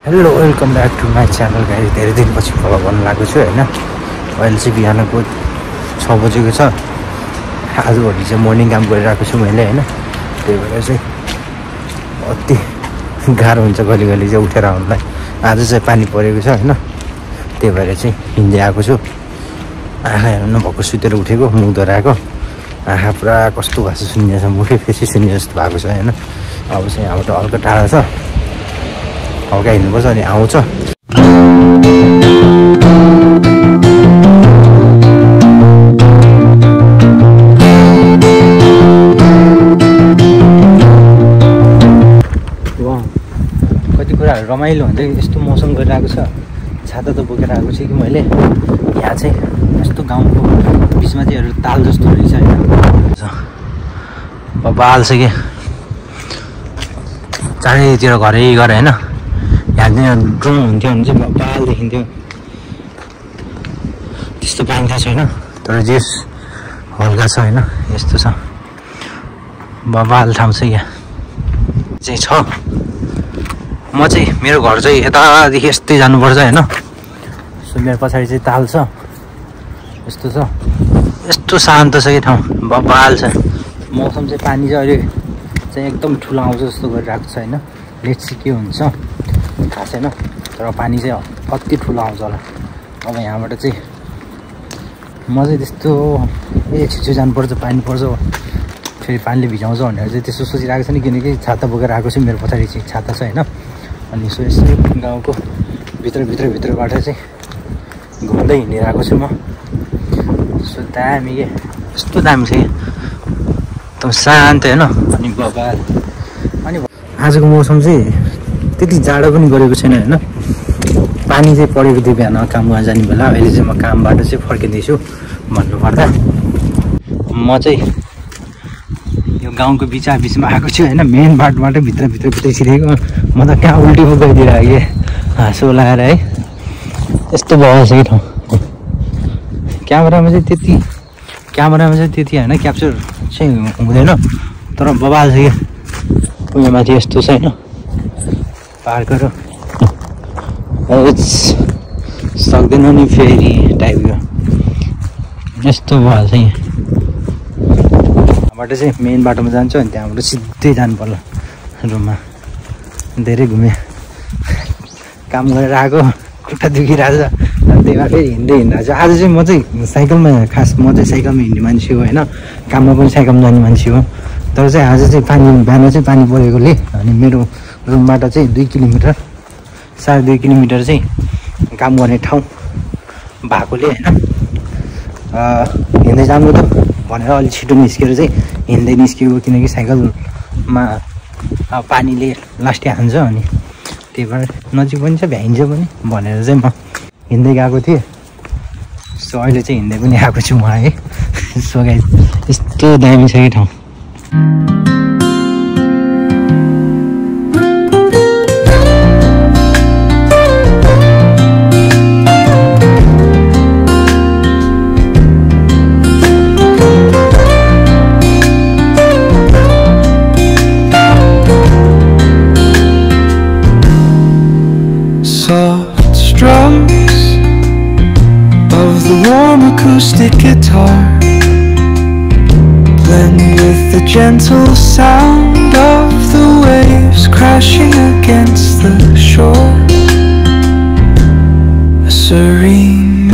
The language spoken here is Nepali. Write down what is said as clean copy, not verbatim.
Hello welcome back to my channel guys. धेरै दिनपछि फलो गर्न लागेको छु होइन। अहिले चाहिँ बिहानको 6 बजेको छ। आजभोलि चाहिँ मर्निङ काम गरिरहेको छु मैले होइन। त्यही भएर चाहिँ अति गाह्रो हुन्छ कहिले चाहिँ उठेर आउनुलाई। आज चाहिँ पानी परेको छ होइन। त्यही भएर चाहिँ हिँड्दै आएको छु। आँखा हेर्नु नभएको सुतेर उठेको, मुख धराएको, आँखा पुरा कस्तो भएको छ, सुन्ने छ, मुखै फेसी सुन्ने जस्तो भएको छ होइन। अब चाहिँ यहाँबाट हल्का टाढा छ, हल्का हिँड्नुपर्छ अनि आउँछ। कति कुराहरू रमाइलो हुन्छ। यस्तो मौसम गरिरहेको छ, छाता त बोकेर आएको छु कि मैले। यहाँ चाहिँ यस्तो गाउँको बिचमा चाहिँ एउटा ताल जस्तो रहेछ होइन। बाल छ कि चारैतिर घरै घर होइन। यहाँ चाहिँ ड्रोन हुन्थ्यो भने चाहिँ बाल देखिन्थ्यो। त्यस्तो पाइन्छ छैन, तर जेस हल्का छ होइन। यस्तो छ बाल ठाउँ चाहिँ यहाँ चाहिँ छ। म चाहिँ मेरो घर चाहिँ यतादेखि यस्तै जानुपर्छ होइन। सो मेरो पछाडि चाहिँ ताल छ, यस्तो छ, यस्तो शान्त छ कि ठाउँ, बाल छ। मौसम चाहिँ पानी चाहिँ अहिले चाहिँ एकदम ठुलो आउँछ जस्तो गरिरहेको छ होइन। लेट्स सी के हुन्छ थाहा छैन, तर पानी चाहिँ कति ठुलो आउँछ होला। अब यहाँबाट चाहिँ म चाहिँ त्यस्तो छिटो जानुपर्छ, पानी पर्छ फेरि पानीले भिजाउँछ भनेर चाहिँ त्यस्तो सोचिरहेको छ नि। किनकि छाता बोकेर आएको छु, मेरो पछाडि चाहिँ छाता छ होइन। अनि सो यसो गाउँको भित्रबाट चाहिँ घुम्दै हिँडिरहेको छु म। सो दामी के, यस्तो दामी छ कि एकदम शान्त होइन। अनि बबाल अनि आजको मौसम चाहिँ त्यति जाडो पनि गरेको छैन होइन। पानी चाहिँ परेको थियो बिहान काममा जाने बेला। अहिले चाहिँ म कामबाट चाहिँ फर्किँदैछु भन्नुपर्दा। म चाहिँ यो गाउँको बिचमा आएको छु होइन। मेन बाटोबाट भित्र छिरेको। म त कहाँ उल्टी पो गइदिरहेको कि हाँसो लगाएर है। यस्तो भएको छ कि ठाउँ। क्यामेरामा चाहिँ त्यति होइन, क्याप्चर चाहिँ हुँदैन, तर बबाल छ कि उयो माथि यस्तो छ होइन। पार्कहरू सक्दैन नि फेरि टाइपको यस्तो भएछ यहाँ। यहाँबाट चाहिँ मेन बाटोमा जान्छु अनि त्यहाँबाट सिधै जानु पर्ला रुममा। धेरै घुमेँ, काम गरेर आएको, खुट्टा दुखिरहेको छ। त्यही भएर फेरि हिँड्दै छ। आज चाहिँ म चाहिँ साइकलमा साइकलमा हिँड्ने मान्छे हो होइन। काममा पनि साइकलमा जाने मान्छे हो। तर चाहिँ आज चाहिँ बिहान चाहिँ पानी परेकोले अनि मेरो रुमबाट चाहिँ 2 किलोमिटर 2.5 किलोमिटर चाहिँ काम गर्ने ठाउँ भएकोले होइन हिँड्दै जानु त भनेर अलिक छिटो निस्केर चाहिँ हिँड्दै निस्केको। किनकि साइकलमा पानीले लास्टै हान्छ अनि त्यही भएर नजिक पनि छ, भ्याइन्छ पनि भनेर चाहिँ म हिँड्दै गएको थिएँ। सो अहिले चाहिँ हिँड्दै पनि आएको छु म है। सो गाइस यस्तो दामी छ कि ठाउँ। Soft strums of the warm acoustic guitar blend with the gentle sound of the waves crashing against the shore. A serene